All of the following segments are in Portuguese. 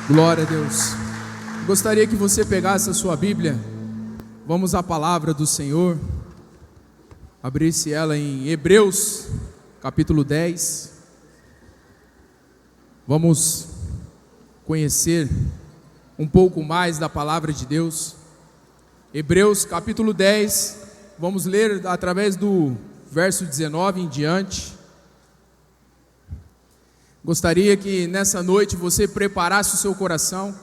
Glória a Deus. Gostaria que você pegasse a sua Bíblia. Vamos à palavra do Senhor. Abrisse ela em Hebreus, capítulo 10. Vamos conhecer um pouco mais da palavra de Deus. Hebreus, capítulo 10. Vamos ler através do verso 19 em diante. Gostaria que nessa noite você preparasse o seu coração.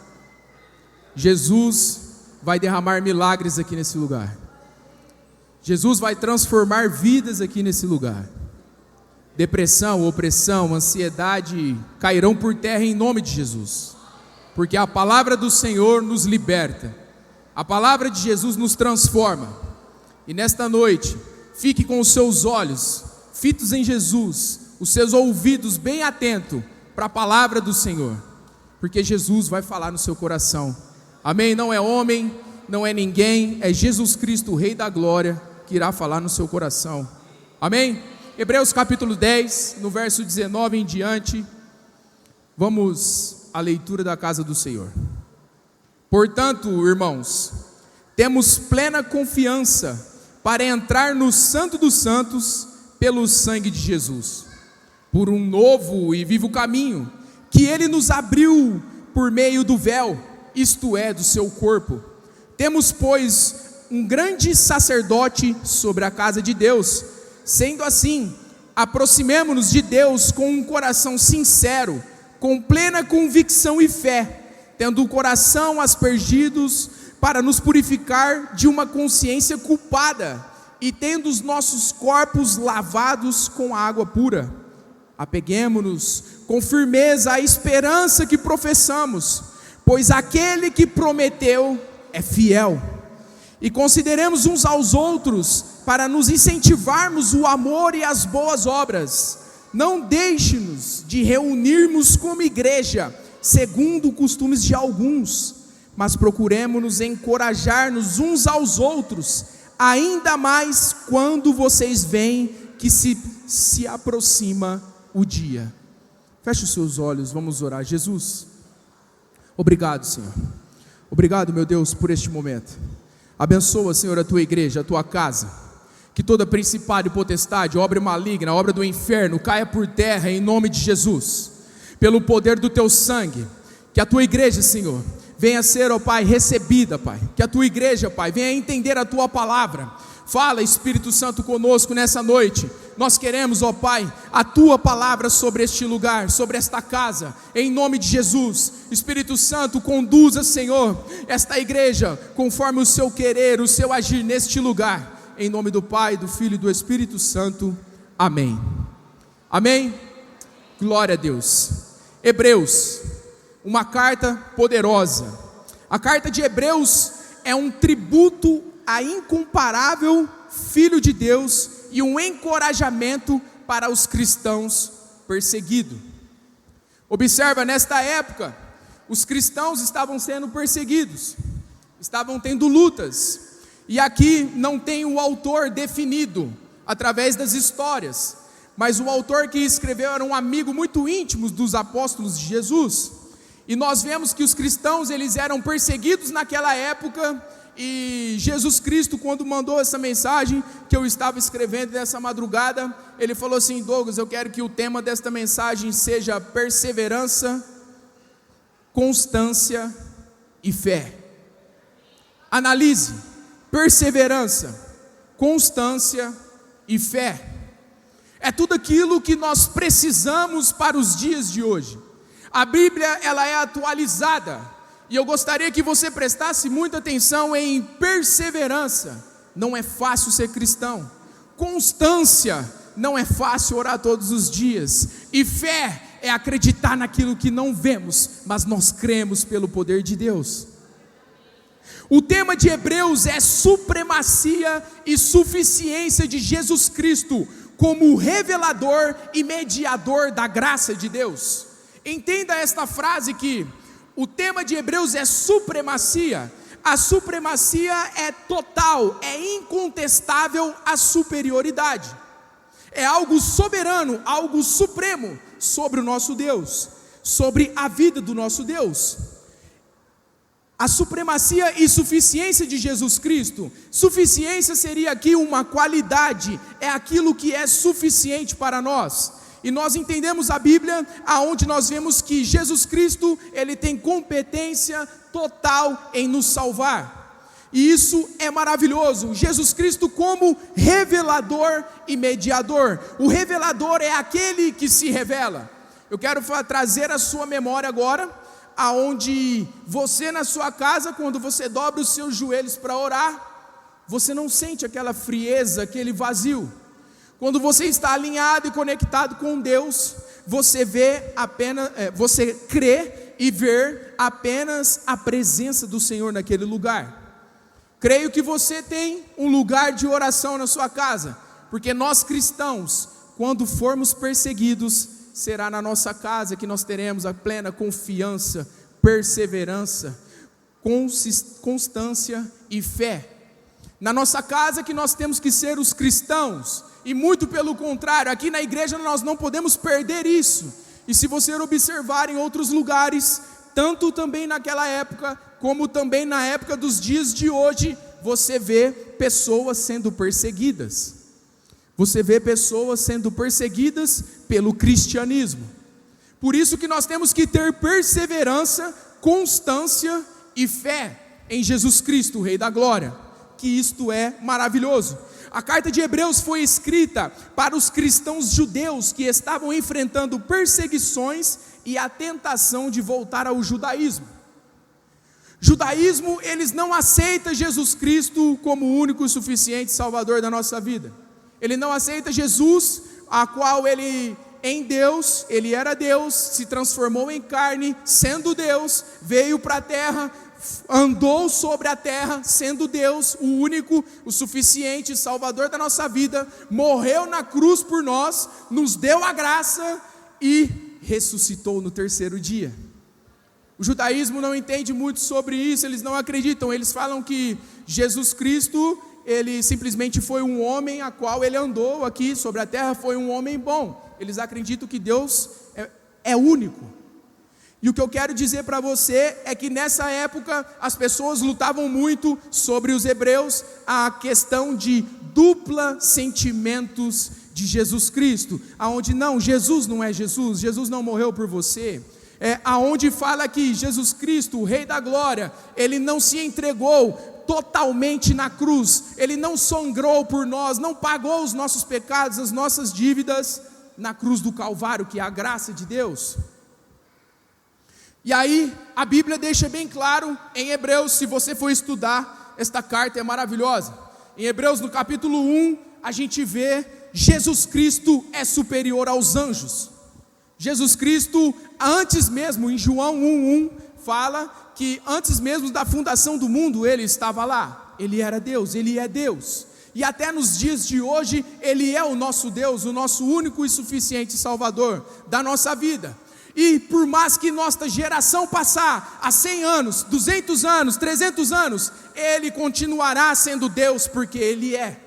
Jesus vai derramar milagres aqui nesse lugar. Jesus vai transformar vidas aqui nesse lugar. Depressão, opressão, ansiedade cairão por terra em nome de Jesus. Porque a palavra do Senhor nos liberta. A palavra de Jesus nos transforma. E nesta noite, fique com os seus olhos fitos em Jesus, os seus ouvidos bem atentos para a palavra do Senhor, porque Jesus vai falar no seu coração. Amém? Não é homem, não é ninguém, é Jesus Cristo, o Rei da Glória, que irá falar no seu coração. Amém? Hebreus capítulo 10, no verso 19 em diante, vamos à leitura da casa do Senhor. Portanto, irmãos, temos plena confiança para entrar no Santo dos Santos pelo sangue de Jesus, por um novo e vivo caminho que Ele nos abriu por meio do véu, isto é, do seu corpo. Temos, pois, um grande sacerdote sobre a casa de Deus. Sendo assim, aproximemo-nos de Deus com um coração sincero, com plena convicção e fé, tendo o coração aspergidos para nos purificar de uma consciência culpada, e tendo os nossos corpos lavados com água pura. Apeguemo-nos com firmeza à esperança que professamos, pois aquele que prometeu é fiel. E consideremos uns aos outros para nos incentivarmos o amor e as boas obras. Não deixe-nos de reunirmos como igreja, segundo costumes de alguns, mas procuremos-nos encorajar-nos uns aos outros, ainda mais quando vocês veem que se aproxima o dia. Feche os seus olhos, vamos orar. Jesus, obrigado, Senhor. Obrigado, meu Deus, por este momento. Abençoa, Senhor, a tua igreja, a tua casa. Que toda principado e potestade, obra maligna, obra do inferno, caia por terra em nome de Jesus. Pelo poder do teu sangue. Que a tua igreja, Senhor, venha ser, ó Pai, recebida, Pai. Que a tua igreja, Pai, venha entender a tua palavra. Fala, Espírito Santo, conosco nessa noite. Nós queremos, ó Pai, a tua palavra sobre este lugar, sobre esta casa, em nome de Jesus. Espírito Santo, conduza, Senhor, esta igreja conforme o seu querer, o seu agir neste lugar. Em nome do Pai, do Filho e do Espírito Santo. Amém. Amém? Glória a Deus. Hebreus, uma carta poderosa. A carta de Hebreus é um tributo a incomparável Filho de Deus e um encorajamento para os cristãos perseguidos. Observa, nesta época, os cristãos estavam sendo perseguidos, estavam tendo lutas, e aqui não tem o autor definido através das histórias, mas o autor que escreveu era um amigo muito íntimo dos apóstolos de Jesus, e nós vemos que os cristãos eles eram perseguidos naquela época. E Jesus Cristo, quando mandou essa mensagem que eu estava escrevendo nessa madrugada, ele falou assim: Douglas, eu quero que o tema desta mensagem seja perseverança, constância e fé. Analise: perseverança, constância e fé. É tudo aquilo que nós precisamos para os dias de hoje. A Bíblia, ela é atualizada. E eu gostaria que você prestasse muita atenção em perseverança. Não é fácil ser cristão. Constância, não é fácil orar todos os dias. E fé é acreditar naquilo que não vemos, mas nós cremos pelo poder de Deus. O tema de Hebreus é supremacia e suficiência de Jesus Cristo como revelador e mediador da graça de Deus. Entenda esta frase que o tema de Hebreus é supremacia. A supremacia é total, é incontestável a superioridade. É algo soberano, algo supremo sobre o nosso Deus, sobre a vida do nosso Deus. a supremacia e suficiência de Jesus Cristo. Suficiência seria aqui uma qualidade, é aquilo que é suficiente para nós. E nós entendemos a Bíblia, aonde nós vemos que Jesus Cristo, ele tem competência total em nos salvar. E isso é maravilhoso. Jesus Cristo como revelador e mediador. O revelador é aquele que se revela. Eu quero trazer a sua memória agora, aonde você na sua casa, quando você dobra os seus joelhos para orar, você não sente aquela frieza, aquele vazio. Quando você está alinhado e conectado com Deus, você você crê e vê apenas a presença do Senhor naquele lugar. Creio que você tem um lugar de oração na sua casa, porque nós cristãos, quando formos perseguidos, será na nossa casa que nós teremos a plena confiança, perseverança, constância e fé. Na nossa casa que nós temos que ser os cristãos, e muito pelo contrário, aqui na igreja nós não podemos perder isso. E se você observar em outros lugares, tanto também naquela época, como também na época dos dias de hoje, você vê pessoas sendo perseguidas. Você vê pessoas sendo perseguidas pelo cristianismo. Por isso que nós temos que ter perseverança, constância e fé em Jesus Cristo, o Rei da Glória, que isto é maravilhoso. A carta de Hebreus foi escrita para os cristãos judeus que estavam enfrentando perseguições e a tentação de voltar ao judaísmo. Judaísmo, eles não aceitam Jesus Cristo como o único e suficiente Salvador da nossa vida. Ele não aceita Jesus, a qual ele, em Deus, ele era Deus, se transformou em carne, sendo Deus, veio para a terra, andou sobre a terra, sendo Deus, o único, o suficiente Salvador da nossa vida, morreu na cruz por nós, nos deu a graça e ressuscitou no terceiro dia. O judaísmo não entende muito sobre isso, eles não acreditam, eles falam que Jesus Cristo, ele simplesmente foi um homem a qual ele andou aqui sobre a terra, foi um homem bom. Eles acreditam que Deus é único. E o que eu quero dizer para você é que nessa época as pessoas lutavam muito sobre os hebreus a questão de dupla sentimentos de Jesus Cristo, aonde não, Jesus não é Jesus, Jesus não morreu por você, aonde fala que Jesus Cristo, o Rei da Glória, ele não se entregou totalmente na cruz, ele não sangrou por nós, não pagou os nossos pecados, as nossas dívidas na cruz do Calvário, que é a graça de Deus. E aí, a Bíblia deixa bem claro em Hebreus, se você for estudar, esta carta é maravilhosa. Em Hebreus, no capítulo 1, a gente vê Jesus Cristo é superior aos anjos. Jesus Cristo, antes mesmo, em João 1:1, fala que antes mesmo da fundação do mundo, ele estava lá. Ele era Deus, ele é Deus. E até nos dias de hoje, ele é o nosso Deus, o nosso único e suficiente Salvador da nossa vida. E por mais que nossa geração passar a 100 anos, 200 anos, 300 anos, ele continuará sendo Deus, porque ele é.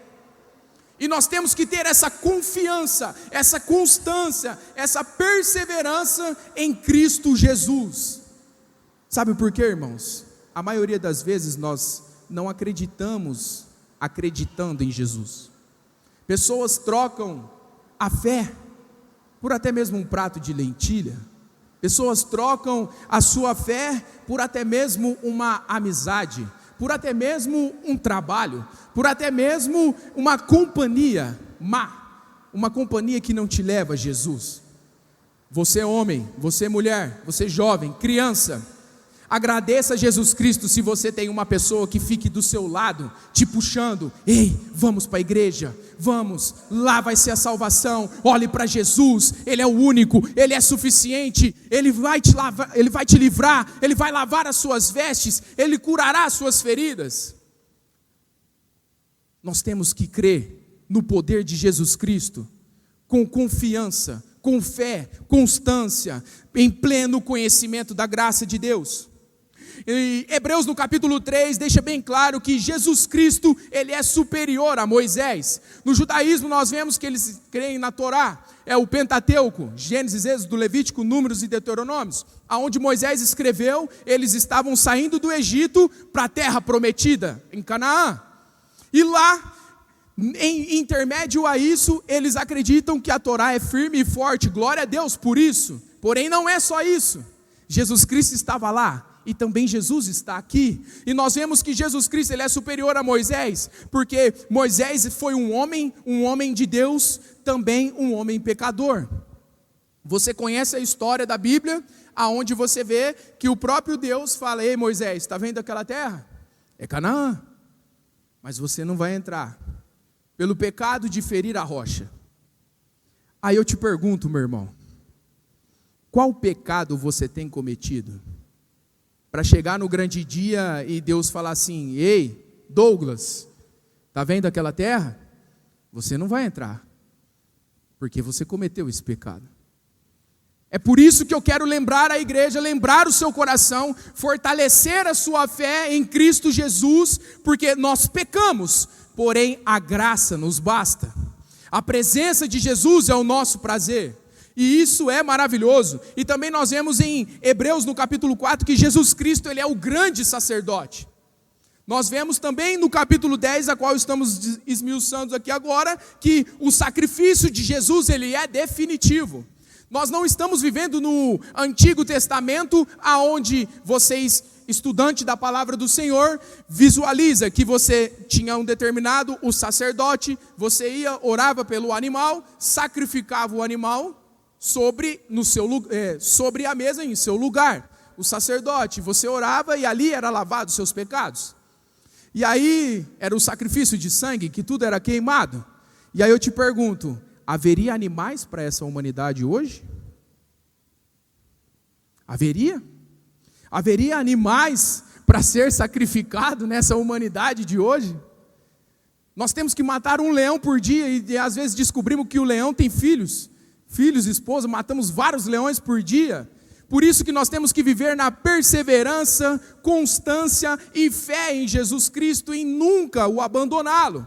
E nós temos que ter essa confiança, essa constância, essa perseverança em Cristo Jesus. Sabe por quê, irmãos? A maioria das vezes nós não acreditamos acreditando em Jesus. Pessoas trocam a fé por até mesmo um prato de lentilha. Pessoas trocam a sua fé por até mesmo uma amizade, por até mesmo um trabalho, por até mesmo uma companhia má, uma companhia que não te leva a Jesus. Você é homem, você é mulher, você é jovem, criança, agradeça a Jesus Cristo se você tem uma pessoa que fique do seu lado, te puxando. Ei, vamos para a igreja, vamos, lá vai ser a salvação, olhe para Jesus, Ele é o único, Ele é suficiente, Ele vai te lavar, Ele vai te livrar, Ele vai lavar as suas vestes, Ele curará as suas feridas. Nós temos que crer no poder de Jesus Cristo, com confiança, com fé, constância, em pleno conhecimento da graça de Deus. E Hebreus no capítulo 3 deixa bem claro que Jesus Cristo, ele é superior a Moisés. No judaísmo nós vemos que eles creem na Torá, é o Pentateuco, Gênesis, Êxodo, Levítico, Números e Deuteronômios, aonde Moisés escreveu, eles estavam saindo do Egito para a terra prometida, em Canaã. E lá, em intermédio a isso, eles acreditam que a Torá é firme e forte, glória a Deus por isso. Porém não é só isso, Jesus Cristo estava lá. E também Jesus está aqui, e nós vemos que Jesus Cristo, ele é superior a Moisés, porque Moisés foi um homem de Deus, também um homem pecador. Você conhece a história da Bíblia, aonde você vê que o próprio Deus fala: ei Moisés, está vendo aquela terra? É Canaã, mas você não vai entrar, pelo pecado de ferir a rocha. Aí eu te pergunto, meu irmão, qual pecado você tem cometido? Para chegar no grande dia e Deus falar assim: ei, Douglas, está vendo aquela terra? Você não vai entrar, porque você cometeu esse pecado. É por isso que eu quero lembrar a igreja, lembrar o seu coração, fortalecer a sua fé em Cristo Jesus, porque nós pecamos, porém a graça nos basta. A presença de Jesus é o nosso prazer. E isso é maravilhoso. E também nós vemos em Hebreus no capítulo 4 que Jesus Cristo, ele é o grande sacerdote. Nós vemos também no capítulo 10, a qual estamos esmiuçando aqui agora, que o sacrifício de Jesus, ele é definitivo. Nós não estamos vivendo no Antigo Testamento, aonde vocês, estudante da palavra do Senhor, visualiza que você tinha um determinado, o sacerdote, você ia, orava pelo animal, sacrificava o animal, sobre a mesa em seu lugar, o sacerdote, você orava e ali era lavado os seus pecados, e aí era o sacrifício de sangue, que tudo era queimado. E aí eu te pergunto, haveria animais para essa humanidade hoje? Haveria animais para ser sacrificado nessa humanidade de hoje? Nós temos que matar um leão por dia, e às vezes descobrimos que o leão tem filhos, esposa, matamos vários leões por dia. Por isso que nós temos que viver na perseverança, constância e fé em Jesus Cristo e nunca o abandoná-lo.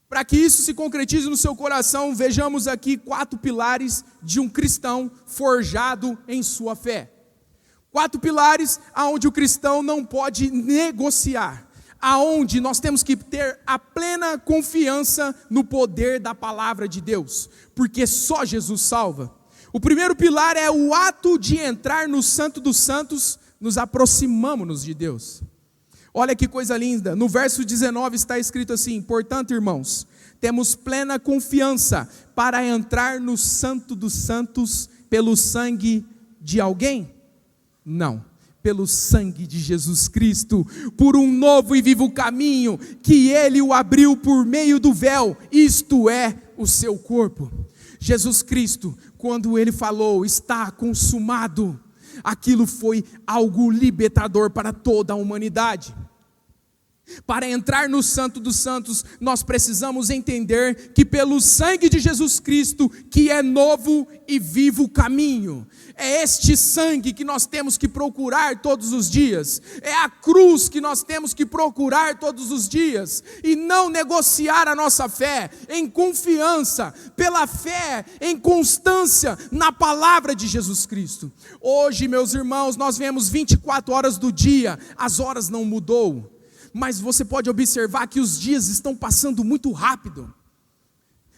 Para que isso se concretize no seu coração, vejamos aqui 4 pilares de um cristão forjado em sua fé. 4 pilares aonde o cristão não pode negociar, aonde nós temos que ter a plena confiança no poder da palavra de Deus, porque só Jesus salva. O primeiro pilar é o ato de entrar no Santo dos Santos, nos aproximamos de Deus. Olha que coisa linda, no verso 19 está escrito assim: portanto, irmãos, temos plena confiança para entrar no Santo dos Santos pelo sangue de alguém? Não, pelo sangue de Jesus Cristo, por um novo e vivo caminho, que Ele o abriu por meio do véu, isto é, o seu corpo. Jesus Cristo, quando Ele falou, está consumado, aquilo foi algo libertador para toda a humanidade. Para entrar no Santo dos Santos, nós precisamos entender que pelo sangue de Jesus Cristo, que é novo e vivo caminho, é este sangue que nós temos que procurar todos os dias, é a cruz que nós temos que procurar todos os dias, e não negociar a nossa fé em confiança, pela fé em constância na palavra de Jesus Cristo. Hoje, meus irmãos, nós vemos 24 horas do dia, as horas não mudou, mas você pode observar que os dias estão passando muito rápido.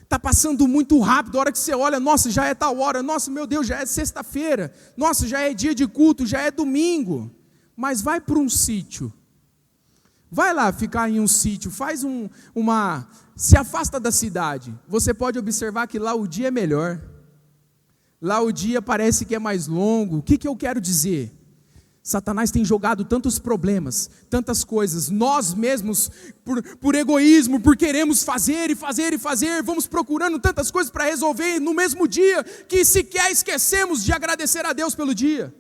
Está passando muito rápido, a hora que você olha, nossa, já é tal hora, nossa, meu Deus, já é sexta-feira, nossa, já é dia de culto, já é domingo. Mas vai para um sítio, vai lá ficar em um sítio, faz se afasta da cidade, você pode observar que lá o dia é melhor, lá o dia parece que é mais longo. O que eu quero dizer? Satanás tem jogado tantos problemas, tantas coisas, nós mesmos, por egoísmo, por queremos fazer, vamos procurando tantas coisas para resolver no mesmo dia, que sequer esquecemos de agradecer a Deus pelo dia,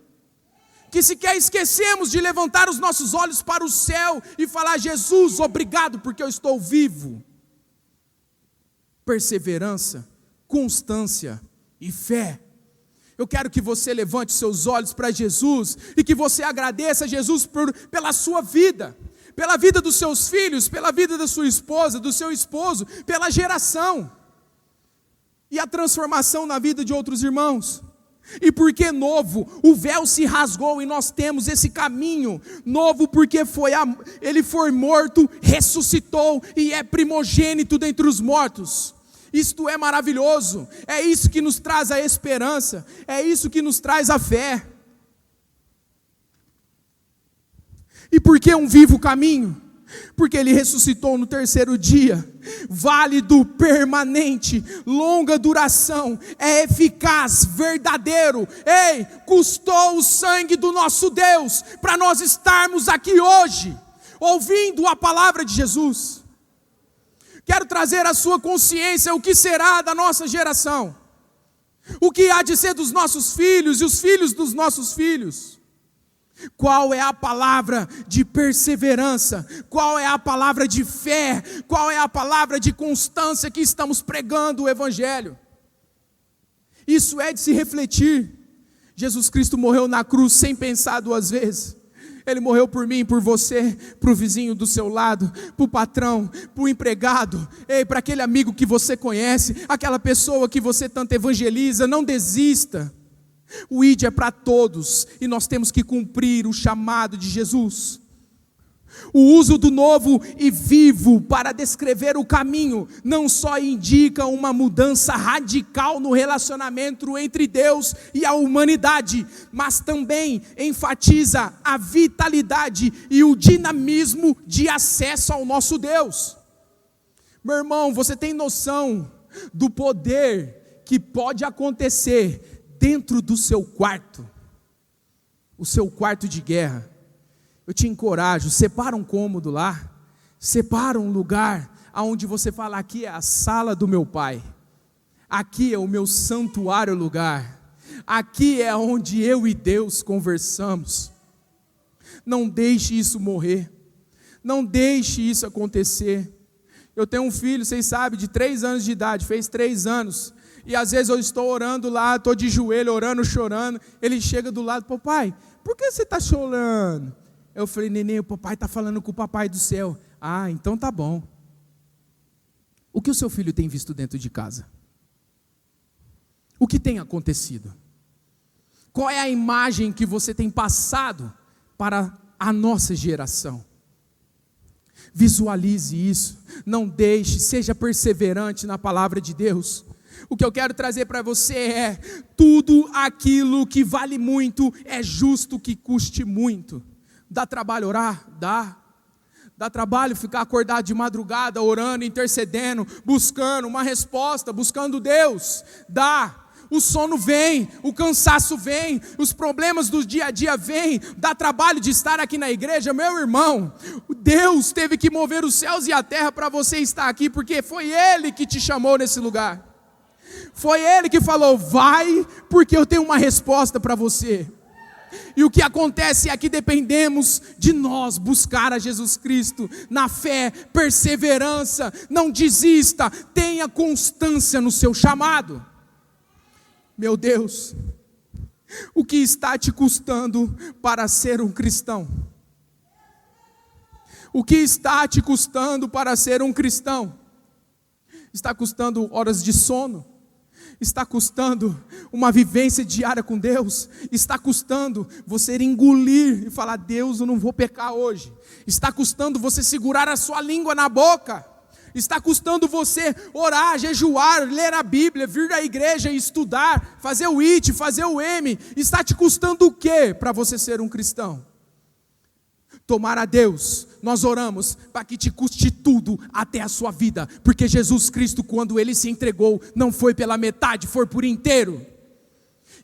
que sequer esquecemos de levantar os nossos olhos para o céu e falar: Jesus, obrigado porque eu estou vivo. Perseverança, constância e fé. Eu quero que você levante seus olhos para Jesus e que você agradeça a Jesus pela sua vida, pela vida dos seus filhos, pela vida da sua esposa, do seu esposo, pela geração e a transformação na vida de outros irmãos. E porque novo, o véu se rasgou e nós temos esse caminho novo, porque ele foi morto, ressuscitou e é primogênito dentre os mortos. Isto é maravilhoso, é isso que nos traz a esperança, é isso que nos traz a fé. E por que um vivo caminho? Porque ele ressuscitou no terceiro dia, válido, permanente, longa duração, é eficaz, verdadeiro. Ei, custou o sangue do nosso Deus, para nós estarmos aqui hoje, ouvindo a palavra de Jesus. Quero trazer à sua consciência o que será da nossa geração, o que há de ser dos nossos filhos e os filhos dos nossos filhos. Qual é a palavra de perseverança? Qual é a palavra de fé? Qual é a palavra de constância que estamos pregando o Evangelho? Isso é de se refletir. Jesus Cristo morreu na cruz sem pensar duas vezes. Ele morreu por mim, por você, para o vizinho do seu lado, para o patrão, para o empregado, para aquele amigo que você conhece, aquela pessoa que você tanto evangeliza. Não desista. O ID é para todos e nós temos que cumprir o chamado de Jesus. O uso do novo e vivo para descrever o caminho não só indica uma mudança radical no relacionamento entre Deus e a humanidade, mas também enfatiza a vitalidade e o dinamismo de acesso ao nosso Deus. Meu irmão, você tem noção do poder que pode acontecer dentro do seu quarto, o seu quarto de guerra? Eu te encorajo, separa um cômodo lá, separa um lugar onde você fala: aqui é a sala do meu pai, aqui é o meu santuário lugar, aqui é onde eu e Deus conversamos. Não deixe isso morrer, não deixe isso acontecer. Eu tenho um filho, vocês sabem, de 3 anos de idade, fez 3 anos, e às vezes eu estou orando lá, estou de joelho, orando, chorando, ele chega do lado: papai, por que você está chorando? Eu falei: neném, o papai está falando com o papai do céu. Ah, então tá bom. O que o seu filho tem visto dentro de casa? O que tem acontecido? Qual é a imagem que você tem passado para a nossa geração? Visualize isso, não deixe, seja perseverante na palavra de Deus. O que eu quero trazer para você é: tudo aquilo que vale muito é justo que custe muito. Dá trabalho orar? Dá trabalho ficar acordado de madrugada, orando, intercedendo, buscando uma resposta, buscando Deus? Dá. O sono vem, o cansaço vem, os problemas do dia a dia vêm, dá trabalho de estar aqui na igreja. Meu irmão, Deus teve que mover os céus e a terra para você estar aqui, porque foi Ele que te chamou nesse lugar. Foi Ele que falou: vai, porque eu tenho uma resposta para você. E o que acontece é que dependemos de nós buscar a Jesus Cristo na fé, perseverança. Não desista, tenha constância no seu chamado. Meu Deus, o que está te custando para ser um cristão? O que está te custando para ser um cristão? Está custando horas de sono? Está custando uma vivência diária com Deus? Está custando você engolir e falar: Deus, eu não vou pecar hoje? Está custando você segurar a sua língua na boca? Está custando você orar, jejuar, ler a Bíblia, vir à igreja e estudar, fazer o IT, fazer o M? Está te custando o quê para você ser um cristão? Tomar a Deus, nós oramos para que te custe tudo até a sua vida, porque Jesus Cristo, quando Ele se entregou, não foi pela metade, foi por inteiro.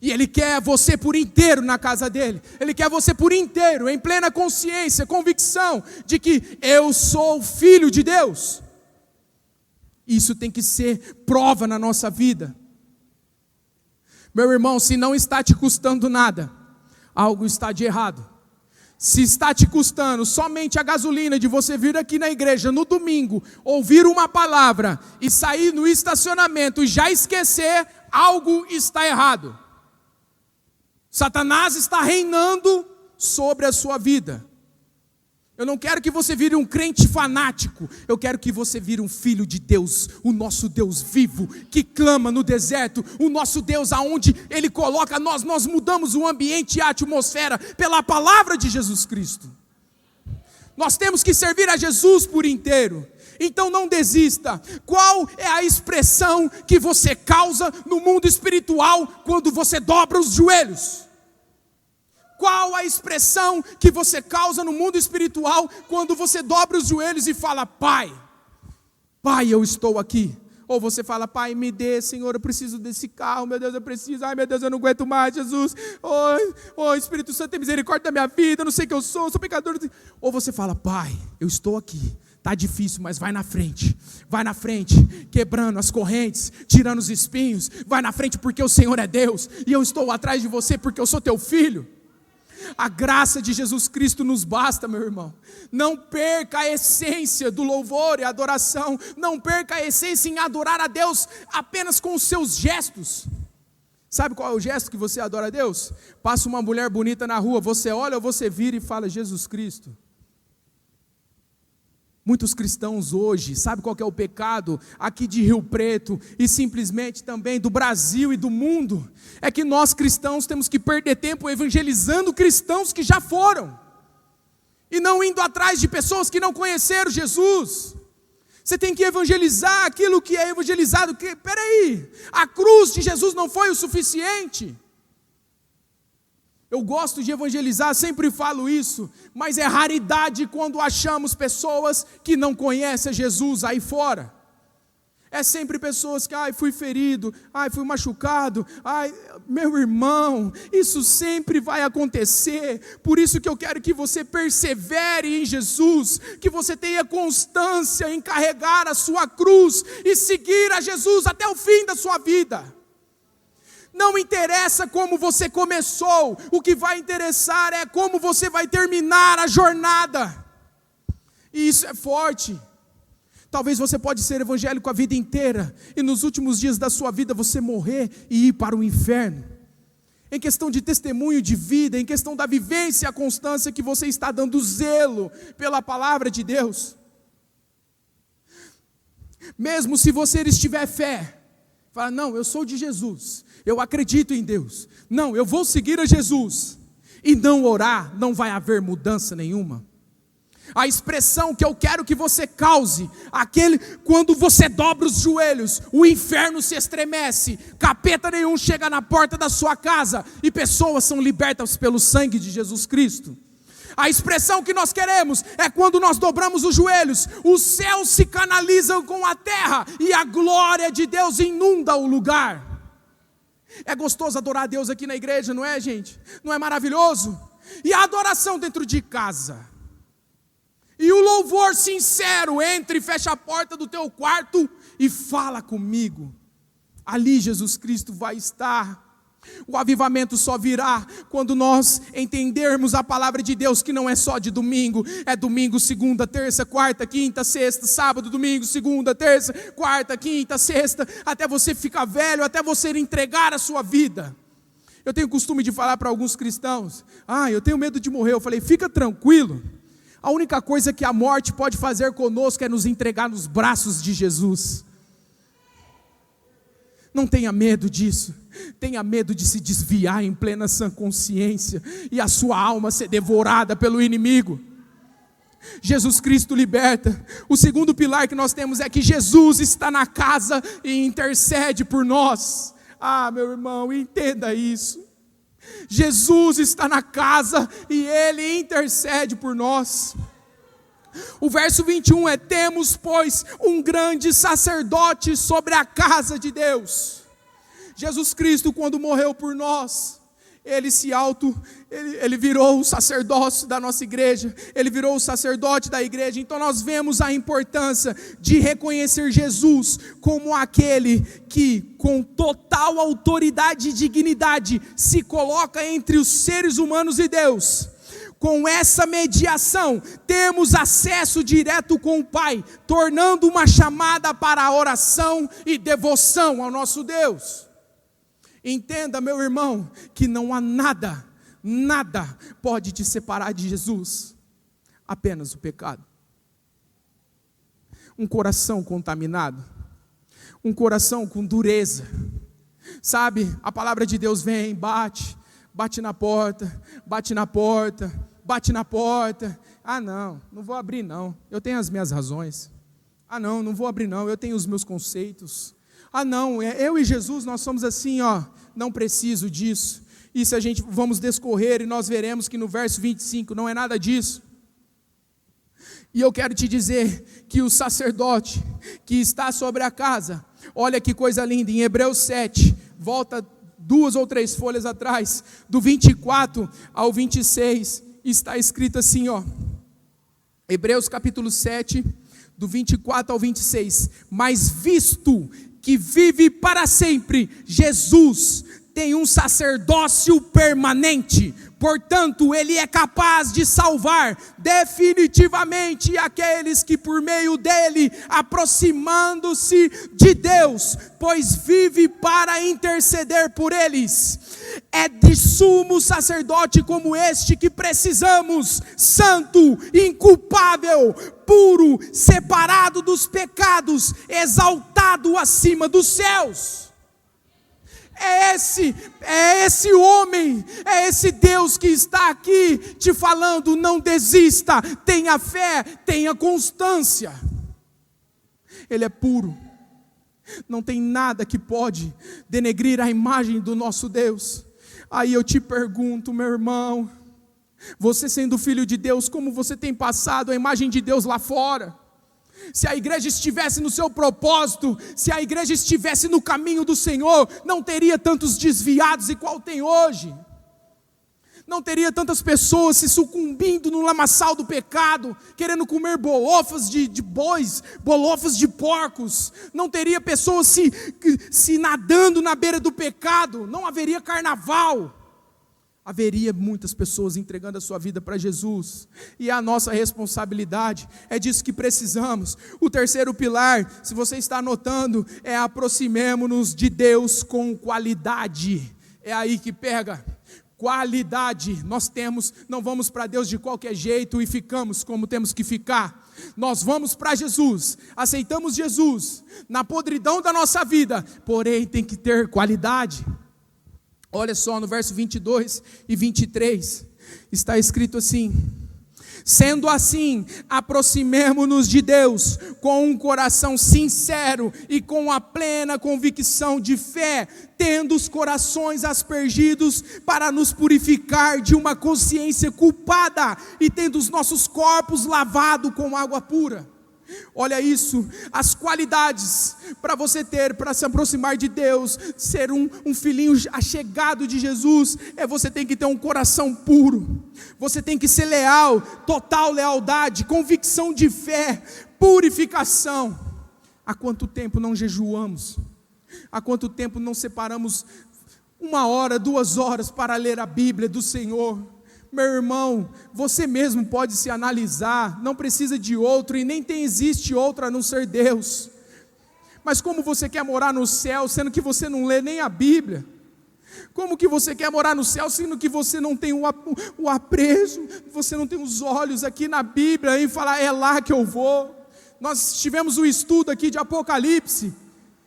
E Ele quer você por inteiro na casa dEle. Ele quer você por inteiro, em plena consciência, convicção de que eu sou filho de Deus. Isso tem que ser prova na nossa vida. Meu irmão, se não está te custando nada, algo está de errado. Se está te custando somente a gasolina de você vir aqui na igreja no domingo, ouvir uma palavra e sair no estacionamento e já esquecer, algo está errado. Satanás está reinando sobre a sua vida. Eu não quero que você vire um crente fanático. Eu quero que você vire um filho de Deus, o nosso Deus vivo, que clama no deserto, o nosso Deus aonde Ele coloca nós mudamos o ambiente e a atmosfera pela palavra de Jesus Cristo. Nós temos que servir a Jesus por inteiro. Então não desista. Qual é a expressão que você causa no mundo espiritual quando você dobra os joelhos? Qual a expressão que você causa no mundo espiritual quando você dobra os joelhos e fala: Pai, eu estou aqui? Ou você fala: Pai, me dê, Senhor, eu preciso desse carro, meu Deus, eu preciso, ai meu Deus, eu não aguento mais, Jesus, Espírito Santo, tem misericórdia da minha vida, eu não sei quem eu sou pecador. Ou você fala: Pai, eu estou aqui, está difícil, mas vai na frente, quebrando as correntes, tirando os espinhos, vai na frente porque o Senhor é Deus, e eu estou atrás de você porque eu sou teu filho. A graça de Jesus Cristo nos basta, meu irmão. Não perca a essência do louvor e adoração. Não perca a essência em adorar a Deus apenas com os seus gestos. Sabe qual é o gesto que você adora a Deus? Passa uma mulher bonita na rua, você olha ou você vira e fala: Jesus Cristo. Muitos cristãos hoje, sabe qual que é o pecado aqui de Rio Preto e simplesmente também do Brasil e do mundo? É que nós cristãos temos que perder tempo evangelizando cristãos que já foram e não indo atrás de pessoas que não conheceram Jesus. Você tem que evangelizar aquilo que é evangelizado. Peraí, a cruz de Jesus não foi o suficiente? Eu gosto de evangelizar, sempre falo isso, mas é raridade quando achamos pessoas que não conhecem Jesus aí fora. É sempre pessoas que, fui ferido, fui machucado, meu irmão, isso sempre vai acontecer. Por isso que eu quero que você persevere em Jesus, que você tenha constância em carregar a sua cruz e seguir a Jesus até o fim da sua vida. Não interessa como você começou, o que vai interessar é como você vai terminar a jornada. E isso é forte. Talvez você pode ser evangélico a vida inteira e nos últimos dias da sua vida você morrer e ir para o inferno. Em questão de testemunho de vida, em questão da vivência e a constância que você está dando zelo pela palavra de Deus. Mesmo se você estiver fé, fala: não, eu sou de Jesus, eu acredito em Deus, não, eu vou seguir a Jesus, e não orar, não vai haver mudança nenhuma. A expressão que eu quero que você cause, quando você dobra os joelhos, o inferno se estremece, capeta nenhum chega na porta da sua casa, e pessoas são libertas pelo sangue de Jesus Cristo. A expressão que nós queremos é quando nós dobramos os joelhos, os céus se canalizam com a terra, e a glória de Deus inunda o lugar. É gostoso adorar a Deus aqui na igreja, não é, gente? Não é maravilhoso? E a adoração dentro de casa? E o louvor sincero, entra e fecha a porta do teu quarto e fala comigo. Ali Jesus Cristo vai estar. O avivamento só virá quando nós entendermos a palavra de Deus, que não é só de domingo, é domingo, segunda, terça, quarta, quinta, sexta, sábado, domingo, segunda, terça, quarta, quinta, sexta, até você ficar velho, até você entregar a sua vida. Eu tenho costume de falar para alguns cristãos: eu tenho medo de morrer. Eu falei: fica tranquilo, a única coisa que a morte pode fazer conosco é nos entregar nos braços de Jesus. Não tenha medo disso. Tenha medo de se desviar em plena sã consciência e a sua alma ser devorada pelo inimigo. Jesus Cristo liberta. O segundo pilar que nós temos é que Jesus está na casa e intercede por nós. Meu irmão, entenda isso. Jesus está na casa e Ele intercede por nós. O verso 21 é: temos, pois, um grande sacerdote sobre a casa de Deus. Jesus Cristo, quando morreu por nós, Ele virou o sacerdócio da nossa igreja, Ele virou o sacerdote da igreja. Então nós vemos a importância de reconhecer Jesus como aquele que, com total autoridade e dignidade, se coloca entre os seres humanos e Deus. Com essa mediação, temos acesso direto com o Pai, tornando uma chamada para a oração e devoção ao nosso Deus. Entenda, meu irmão, que não há nada pode te separar de Jesus, apenas o pecado. Um coração contaminado, um coração com dureza, sabe, a palavra de Deus vem, bate na porta, não vou abrir não, eu tenho as minhas razões, não vou abrir não, eu tenho os meus conceitos, eu e Jesus nós somos assim, não preciso disso. E se a gente vamos descorrer e nós veremos que no verso 25 não é nada disso. E eu quero te dizer que o sacerdote que está sobre a casa, olha que coisa linda, em Hebreus 7, volta 2 ou 3 folhas atrás, do 24 ao 26, está escrito assim, Hebreus capítulo 7, do 24 ao 26, mas visto que vive para sempre, Jesus tem um sacerdócio permanente, portanto, ele é capaz de salvar definitivamente aqueles que por meio dele, aproximando-se de Deus, pois vive para interceder por eles. É de sumo sacerdote como este que precisamos, santo, inculpável, puro, separado dos pecados, exaltado acima dos céus. É esse homem, é esse Deus que está aqui te falando, não desista, tenha fé, tenha constância. Ele é puro, não tem nada que pode denegrir a imagem do nosso Deus. Aí eu te pergunto, meu irmão, você sendo filho de Deus, como você tem passado a imagem de Deus lá fora? Se a igreja estivesse no seu propósito, se a igreja estivesse no caminho do Senhor, não teria tantos desviados igual tem hoje, não teria tantas pessoas se sucumbindo no lamaçal do pecado, querendo comer bolofas de bois, bolofas de porcos, não teria pessoas se nadando na beira do pecado, não haveria carnaval. Haveria muitas pessoas entregando a sua vida para Jesus, e a nossa responsabilidade, é disso que precisamos. O terceiro pilar, se você está anotando, é aproximemo-nos de Deus com qualidade. É aí que pega, qualidade. Nós não vamos para Deus de qualquer jeito e ficamos como temos que ficar. Nós vamos para Jesus, aceitamos Jesus, na podridão da nossa vida, porém tem que ter qualidade. Olha só, no verso 22 e 23, está escrito assim: sendo assim, aproximemo-nos de Deus com um coração sincero e com a plena convicção de fé, tendo os corações aspergidos para nos purificar de uma consciência culpada e tendo os nossos corpos lavados com água pura. Olha isso, as qualidades para você ter, para se aproximar de Deus, ser um filhinho achegado de Jesus, você tem que ter um coração puro, você tem que ser leal, total lealdade, convicção de fé, purificação. Há quanto tempo não jejuamos? Há quanto tempo não separamos 1 hora, 2 horas para ler a Bíblia do Senhor? Meu irmão, você mesmo pode se analisar, não precisa de outro e nem existe outro a não ser Deus. Mas como você quer morar no céu, sendo que você não lê nem a Bíblia? Como que você quer morar no céu, sendo que você não tem o apreço, você não tem os olhos aqui na Bíblia e falar, é lá que eu vou? Nós tivemos o estudo aqui de Apocalipse,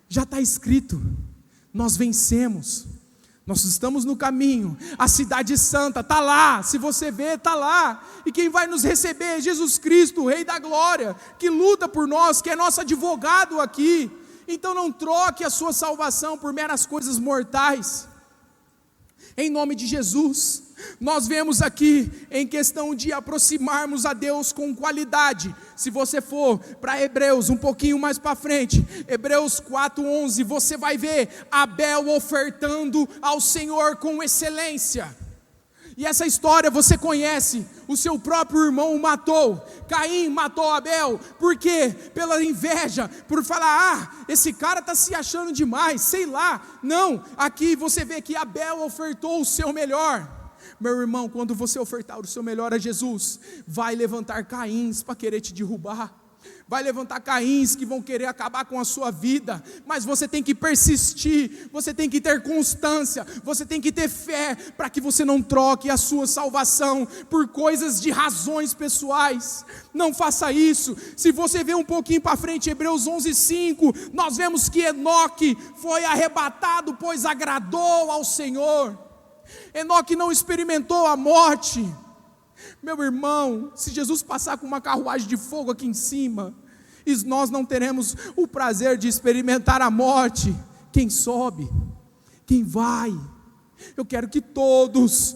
já está escrito, nós vencemos. Nós estamos no caminho, a cidade santa está lá, se você ver, está lá, e quem vai nos receber é Jesus Cristo, o Rei da Glória, que luta por nós, que é nosso advogado aqui. Então não troque a sua salvação por meras coisas mortais, em nome de Jesus. Nós vemos aqui em questão de aproximarmos a Deus com qualidade. Se você for para Hebreus um pouquinho mais para frente, Hebreus 4:11, você vai ver Abel ofertando ao Senhor com excelência. E essa história você conhece, o seu próprio irmão o matou, Caim matou Abel, por quê? Pela inveja, por falar, esse cara está se achando demais, sei lá. Não, aqui você vê que Abel ofertou o seu melhor. Meu irmão, quando você ofertar o seu melhor a Jesus, vai levantar Caíns para querer te derrubar, vai levantar Caíns que vão querer acabar com a sua vida, mas você tem que persistir, você tem que ter constância, você tem que ter fé, para que você não troque a sua salvação por coisas de razões pessoais. Não faça isso. Se você ver um pouquinho para frente, Hebreus 11:5, nós vemos que Enoque foi arrebatado, pois agradou ao Senhor. Enoque não experimentou a morte. Meu irmão, se Jesus passar com uma carruagem de fogo aqui em cima, e nós não teremos o prazer de experimentar a morte, quem sobe? Quem vai? Eu quero que todos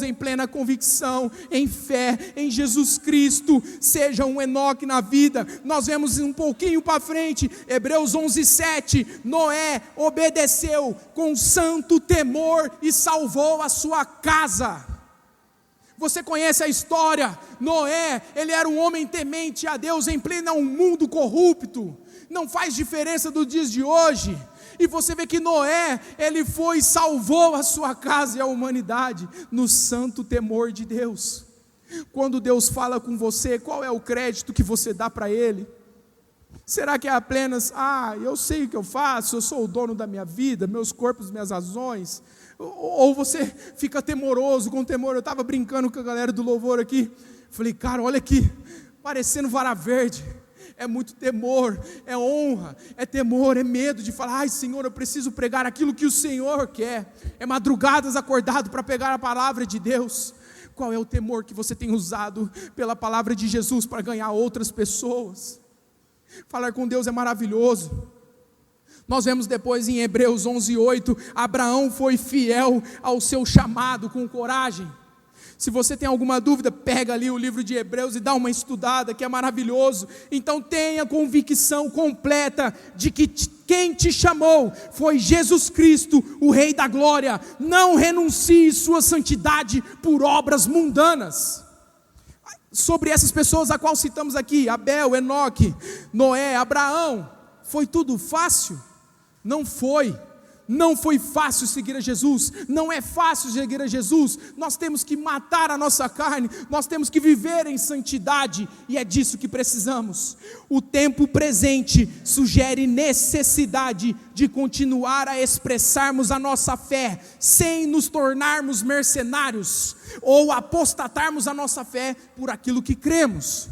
em plena convicção, em fé, em Jesus Cristo, sejam um Enoque na vida. Nós vemos um pouquinho para frente, Hebreus 11:7, Noé obedeceu com santo temor e salvou a sua casa. Você conhece a história? Noé, ele era um homem temente a Deus em pleno mundo corrupto. Não faz diferença dos dias de hoje. E você vê que Noé, ele foi e salvou a sua casa e a humanidade no santo temor de Deus. Quando Deus fala com você, qual é o crédito que você dá para Ele? Será que é apenas, eu sei o que eu faço, eu sou o dono da minha vida, meus corpos, minhas razões? Ou você fica temoroso, com temor? Eu estava brincando com a galera do louvor aqui, falei, cara, olha aqui, parecendo vara verde, é muito temor, é honra, é temor, é medo de falar, Senhor, eu preciso pregar aquilo que o Senhor quer, é madrugadas acordado para pegar a palavra de Deus. Qual é o temor que você tem usado pela palavra de Jesus para ganhar outras pessoas? Falar com Deus é maravilhoso. Nós vemos depois em Hebreus 11:8, Abraão foi fiel ao seu chamado com coragem. Se você tem alguma dúvida, pega ali o livro de Hebreus e dá uma estudada, que é maravilhoso. Então tenha convicção completa de que quem te chamou foi Jesus Cristo, o Rei da Glória. Não renuncie sua santidade por obras mundanas. Sobre essas pessoas a qual citamos aqui, Abel, Enoque, Noé, Abraão, foi tudo fácil? Não foi. Não foi fácil seguir a Jesus, não é fácil seguir a Jesus. Nós temos que matar a nossa carne, nós temos que viver em santidade, e é disso que precisamos. O tempo presente sugere necessidade de continuar a expressarmos a nossa fé, sem nos tornarmos mercenários, ou apostatarmos a nossa fé por aquilo que cremos.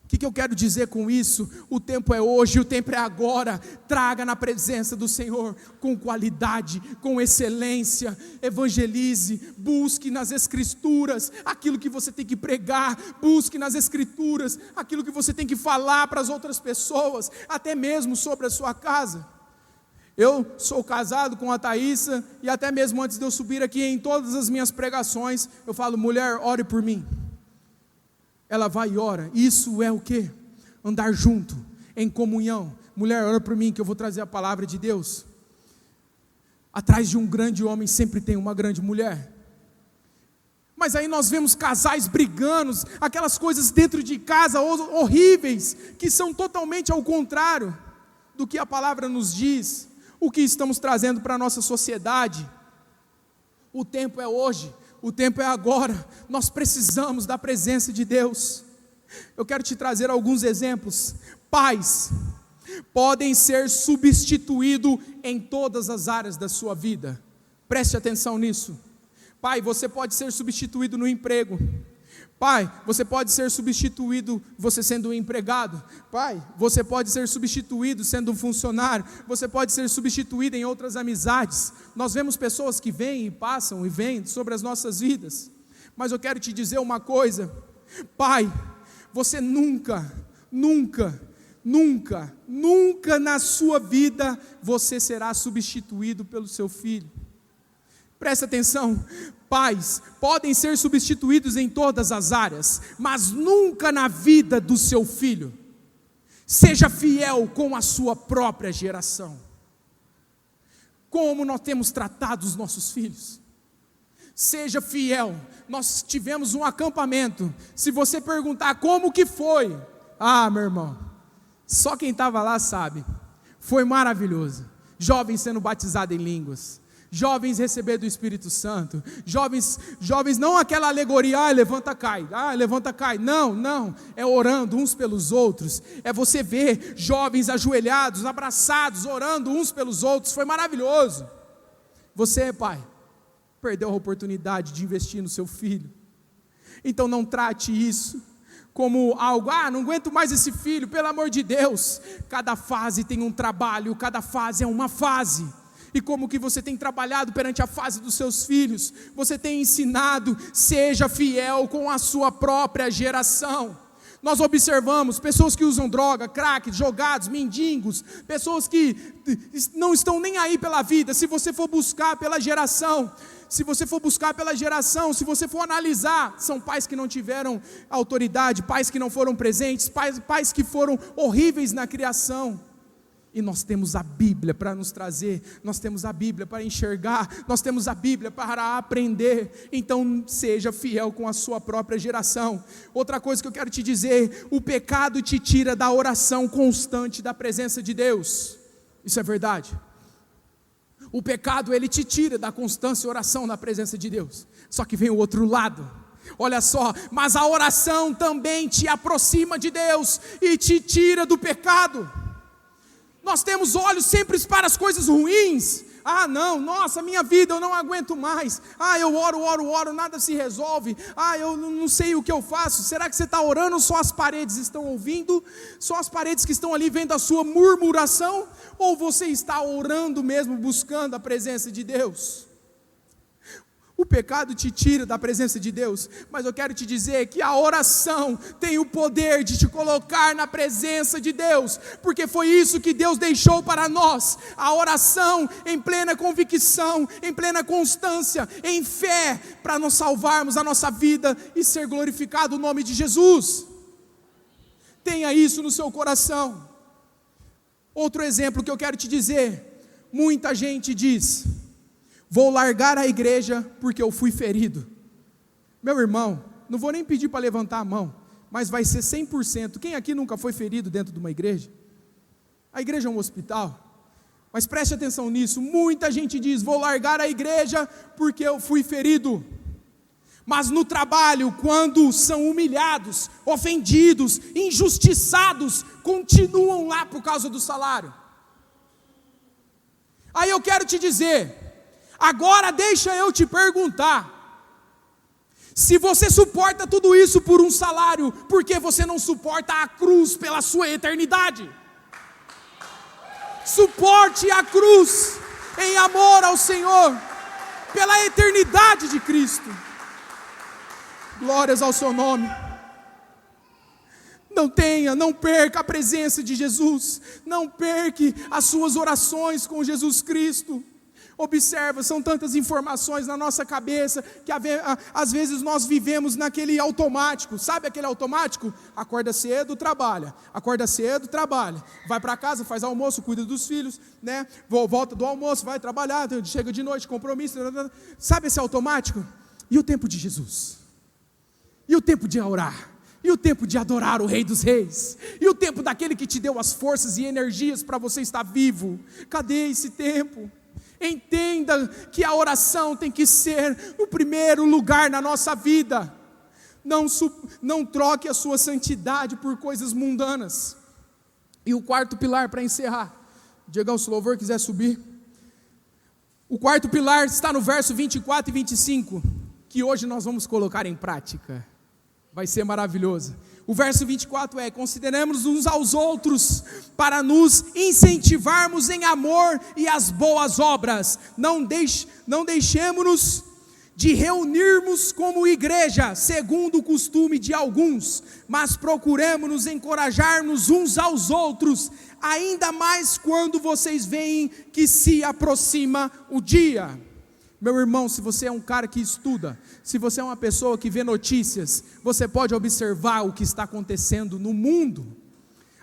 O que eu quero dizer com isso? O tempo é hoje, o tempo é agora. Traga na presença do Senhor com qualidade, com excelência. Evangelize, busque nas Escrituras aquilo que você tem que pregar, busque nas Escrituras aquilo que você tem que falar para as outras pessoas, até mesmo sobre a sua casa. Eu sou casado com a Thaísa, e até mesmo antes de eu subir aqui em todas as minhas pregações, eu falo, mulher, ore por mim. Ela vai e ora. Isso é o quê? Andar junto, em comunhão. Mulher, ora por mim que eu vou trazer a palavra de Deus. Atrás de um grande homem sempre tem uma grande mulher. Mas aí nós vemos casais brigando, aquelas coisas dentro de casa horríveis, que são totalmente ao contrário do que a palavra nos diz, o que estamos trazendo para a nossa sociedade. O tempo é hoje. O tempo é agora, nós precisamos da presença de Deus. Eu quero te trazer alguns exemplos. Pais podem ser substituídos em todas as áreas da sua vida. Preste atenção nisso. Pai, você pode ser substituído no emprego. Pai, você pode ser substituído você sendo um empregado. Pai, você pode ser substituído sendo um funcionário. Você pode ser substituído em outras amizades. Nós vemos pessoas que vêm e passam e vêm sobre as nossas vidas. Mas eu quero te dizer uma coisa. Pai, você nunca na sua vida você será substituído pelo seu filho. Presta atenção, pais podem ser substituídos em todas as áreas, mas nunca na vida do seu filho. Seja fiel com a sua própria geração. Como nós temos tratado os nossos filhos? Seja fiel. Nós tivemos um acampamento. Se você perguntar como que foi, meu irmão, só quem estava lá sabe. Foi maravilhoso. Jovens sendo batizados em línguas. Jovens receber do Espírito Santo. Jovens não aquela alegoria, levanta, cai. Não, é orando uns pelos outros. É você ver jovens ajoelhados, abraçados, orando uns pelos outros. Foi maravilhoso. Você, pai, perdeu a oportunidade de investir no seu filho. Então não trate isso como algo, não aguento mais esse filho, pelo amor de Deus. Cada fase tem um trabalho, cada fase é uma fase. E como que você tem trabalhado perante a fase dos seus filhos? Você tem ensinado, seja fiel com a sua própria geração. Nós observamos pessoas que usam droga, crack, jogados, mendigos, pessoas que não estão nem aí pela vida. Se você for buscar pela geração, se você for analisar, são pais que não tiveram autoridade, pais que não foram presentes, pais que foram horríveis na criação. E nós temos a Bíblia para nos trazer, nós temos a Bíblia para enxergar, nós temos a Bíblia para aprender. Então seja fiel com a sua própria geração. Outra coisa que eu quero te dizer: o pecado te tira da oração constante, da presença de Deus. Isso é verdade. O pecado, ele te tira da constância e oração na presença de Deus. Só que vem o outro lado. Olha só, mas a oração também te aproxima de Deus e te tira do pecado. Nós temos olhos sempre para as coisas ruins. Minha vida eu não aguento mais. Eu oro, nada se resolve. Eu não sei o que eu faço. Será que você está orando ou só as paredes estão ouvindo? Só as paredes que estão ali vendo a sua murmuração? Ou você está orando mesmo, buscando a presença de Deus? O pecado te tira da presença de Deus, mas eu quero te dizer que a oração tem o poder de te colocar na presença de Deus, porque foi isso que Deus deixou para nós, a oração em plena convicção, em plena constância, em fé, para nós salvarmos a nossa vida e ser glorificado o nome de Jesus. Tenha isso no seu coração. Outro exemplo que eu quero te dizer: muita gente diz: vou largar a igreja porque eu fui ferido. Meu irmão, não vou nem pedir para levantar a mão, mas vai ser 100%. Quem aqui nunca foi ferido dentro de uma igreja? A igreja é um hospital. Mas preste atenção nisso, muita gente diz: vou largar a igreja porque eu fui ferido. Mas no trabalho, quando são humilhados, ofendidos, injustiçados, continuam lá por causa do salário. Aí eu quero te dizer: agora deixa eu te perguntar, se você suporta tudo isso por um salário, por que você não suporta a cruz pela sua eternidade? Suporte a cruz em amor ao Senhor, pela eternidade de Cristo. Glórias ao seu nome. Não perca a presença de Jesus, não perca as suas orações com Jesus Cristo. Observa, são tantas informações na nossa cabeça, que às vezes nós vivemos naquele automático. Sabe aquele automático? Acorda cedo, trabalha, vai para casa, faz almoço, cuida dos filhos, né? Volta do almoço, vai trabalhar, chega de noite, compromisso. Sabe esse automático? E o tempo de Jesus? E o tempo de orar? E o tempo de adorar o Rei dos Reis? E o tempo daquele que te deu as forças e energias para você estar vivo? Cadê esse tempo? Entenda que a oração tem que ser o primeiro lugar na nossa vida. Não troque a sua santidade por coisas mundanas. E o quarto pilar, para encerrar, Diego, se o louvor quiser subir. O quarto pilar está no verso 24 e 25, que hoje nós vamos colocar em prática. Vai ser maravilhoso. O verso 24 é: consideremos uns aos outros para nos incentivarmos em amor e as boas obras. Não deixemos-nos de reunirmos como igreja, segundo o costume de alguns, mas procuremos encorajar-nos uns aos outros, ainda mais quando vocês veem que se aproxima o dia. Meu irmão, se você é um cara que estuda, se você é uma pessoa que vê notícias, você pode observar o que está acontecendo no mundo.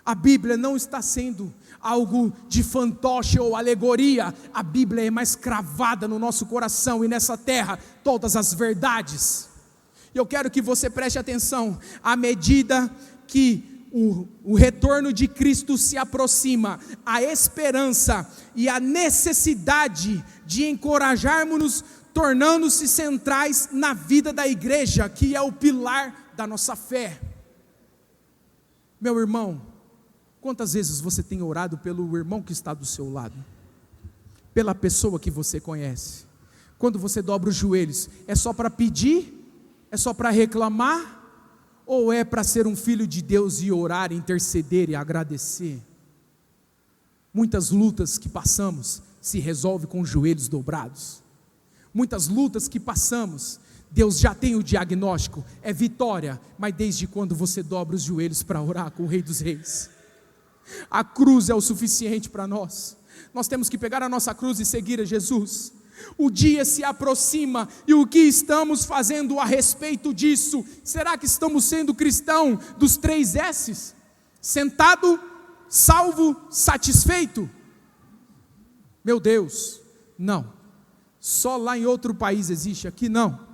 A Bíblia não está sendo algo de fantoche ou alegoria. A Bíblia é mais cravada no nosso coração e nessa terra, todas as verdades. E eu quero que você preste atenção, à medida que o retorno de Cristo se aproxima, a esperança e a necessidade de encorajarmos-nos, tornando-se centrais na vida da igreja, que é o pilar da nossa fé. Meu irmão, quantas vezes você tem orado pelo irmão que está do seu lado? Pela pessoa que você conhece? Quando você dobra os joelhos, é só para pedir? É só para reclamar? Ou é para ser um filho de Deus e orar, interceder e agradecer? Muitas lutas que passamos se resolvem com os joelhos dobrados. Muitas lutas que passamos, Deus já tem o diagnóstico, é vitória, mas desde quando você dobra os joelhos para orar com o Rei dos Reis? A cruz é o suficiente para nós. Nós temos que pegar a nossa cruz e seguir a Jesus. O dia se aproxima, e o que estamos fazendo a respeito disso? Será que estamos sendo cristão dos 3 S's? Sentado, salvo, satisfeito? Meu Deus, não. Só lá em outro país existe, aqui não.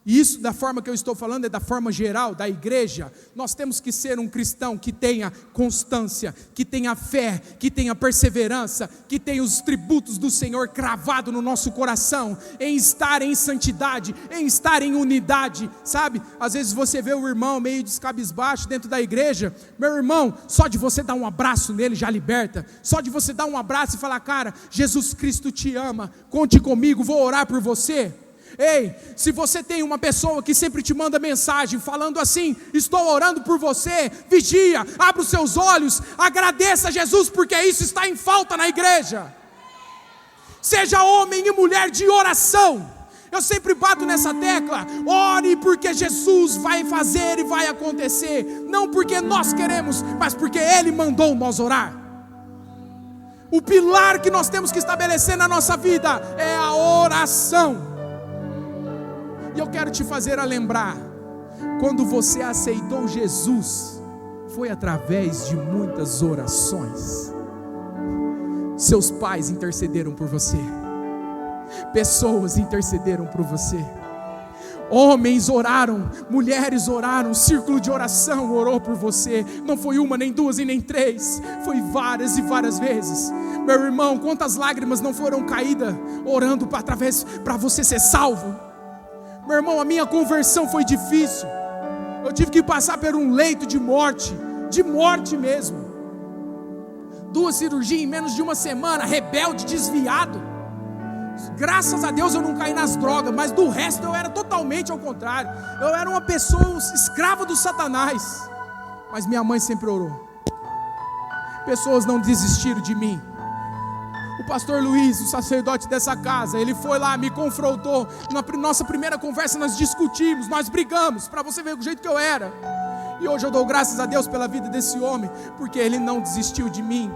E isso, da forma que eu estou falando, é da forma geral, da igreja. Nós temos que ser um cristão que tenha constância, que tenha fé, que tenha perseverança, que tenha os tributos do Senhor cravado no nosso coração, em estar em santidade, em estar em unidade, sabe? Às vezes você vê o irmão meio descabisbaixo dentro da igreja. Meu irmão, só de você dar um abraço nele já liberta. Só de você dar um abraço e falar: cara, Jesus Cristo te ama, conte comigo, vou orar por você. Ei, se você tem uma pessoa que sempre te manda mensagem falando assim: estou orando por você, vigia, abra os seus olhos, agradeça a Jesus, porque isso está em falta na igreja. Seja homem e mulher de oração. Eu sempre bato nessa tecla: ore, porque Jesus vai fazer e vai acontecer, não porque nós queremos, mas porque Ele mandou nós orar. O pilar que nós temos que estabelecer na nossa vida é a oração. E eu quero te fazer a lembrar, quando você aceitou Jesus, foi através de muitas orações. Seus pais intercederam por você, pessoas intercederam por você, homens oraram, mulheres oraram, um círculo de oração orou por você. Não foi uma, nem duas e nem 3, foi várias e várias vezes. Meu irmão, quantas lágrimas não foram caídas orando para você ser salvo? Meu irmão, a minha conversão foi difícil. Eu tive que passar por um leito de morte mesmo. 2 cirurgias em menos de uma semana, rebelde, desviado. Graças a Deus eu não caí nas drogas, mas do resto eu era totalmente ao contrário. Eu era uma pessoa escrava do Satanás. Mas minha mãe sempre orou. Pessoas não desistiram de mim. O pastor Luiz, o sacerdote dessa casa, ele foi lá, me confrontou. Na nossa primeira conversa nós discutimos, nós brigamos, para você ver o jeito que eu era. E hoje eu dou graças a Deus pela vida desse homem, porque ele não desistiu de mim.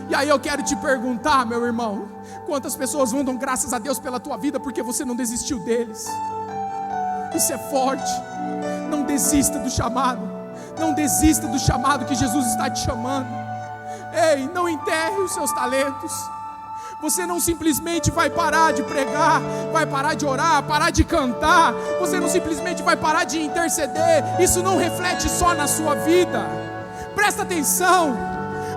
E aí eu quero te perguntar, meu irmão, quantas pessoas vão dar graças a Deus pela tua vida, porque você não desistiu deles? Isso é forte. Não desista do chamado. Não desista do chamado que Jesus está te chamando. Ei, não enterre os seus talentos. Você não simplesmente vai parar de pregar, vai parar de orar, parar de cantar. Você não simplesmente vai parar de interceder. Isso não reflete só na sua vida. Presta atenção,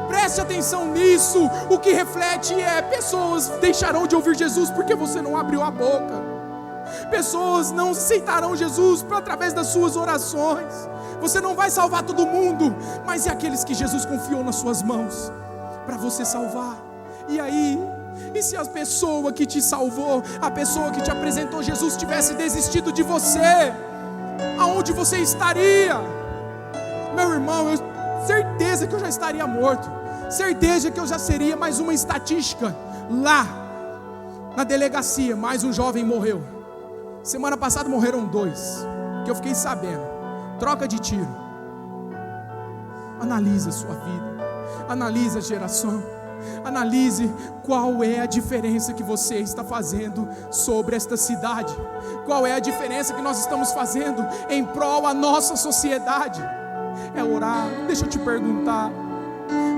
preste atenção nisso. O que reflete é: pessoas deixarão de ouvir Jesus porque você não abriu a boca. Pessoas não aceitarão Jesus através das suas orações. Você não vai salvar todo mundo, mas é aqueles que Jesus confiou nas suas mãos para você salvar. E aí, e se a pessoa que te salvou, a pessoa que te apresentou Jesus tivesse desistido de você? Aonde você estaria? Meu irmão, certeza que eu já estaria morto. Certeza que eu já seria mais uma estatística lá na delegacia. Mais um jovem morreu. Semana passada morreram 2, que eu fiquei sabendo. Troca de tiro. Analise a sua vida, analise a geração, analise qual é a diferença que você está fazendo sobre esta cidade, qual é a diferença que nós estamos fazendo em prol a nossa sociedade. É orar. Deixa eu te perguntar,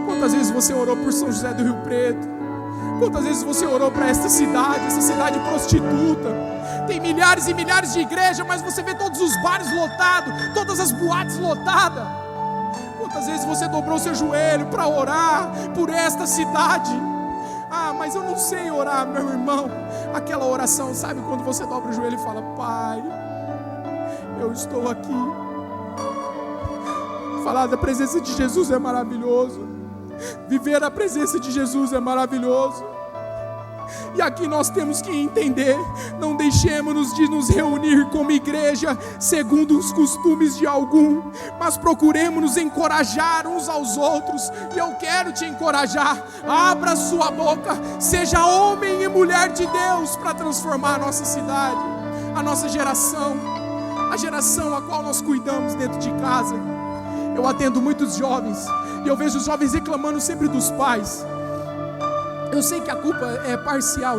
quantas vezes você orou por São José do Rio Preto? Quantas vezes você orou para essa cidade prostituta? Tem milhares e milhares de igrejas, mas você vê todos os bares lotados, todas as boates lotadas. Quantas vezes você dobrou seu joelho para orar por esta cidade? Ah, mas eu não sei orar, meu irmão. Aquela oração, sabe quando você dobra o joelho e fala: Pai, eu estou aqui. Falar da presença de Jesus é maravilhoso. Viver a presença de Jesus é maravilhoso. E aqui nós temos que entender: não deixemos de nos reunir como igreja segundo os costumes de algum, mas procuremos nos encorajar uns aos outros. E eu quero te encorajar: abra sua boca, seja homem e mulher de Deus para transformar a nossa cidade, a nossa geração, a geração a qual nós cuidamos dentro de casa. Eu atendo muitos jovens e eu vejo os jovens reclamando sempre dos pais. Eu sei que a culpa é parcial,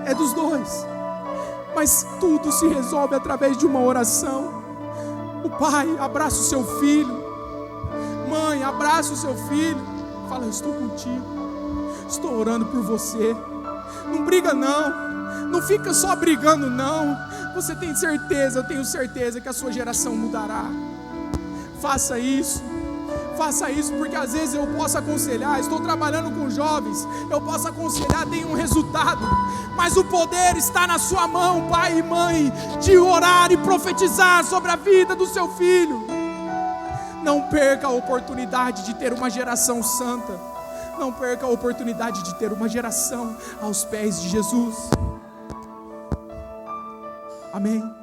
é dos dois, mas tudo se resolve através de uma oração. O pai abraça o seu filho, mãe abraça o seu filho, fala: eu estou contigo, estou orando por você. Não briga não fica só brigando não. Você tem certeza, eu tenho certeza que a sua geração mudará. Faça isso, porque às vezes eu posso aconselhar, estou trabalhando com jovens, eu posso aconselhar, tem um resultado, mas o poder está na sua mão, pai e mãe, de orar e profetizar sobre a vida do seu filho. Não perca a oportunidade de ter uma geração santa, não perca a oportunidade de ter uma geração aos pés de Jesus. Amém.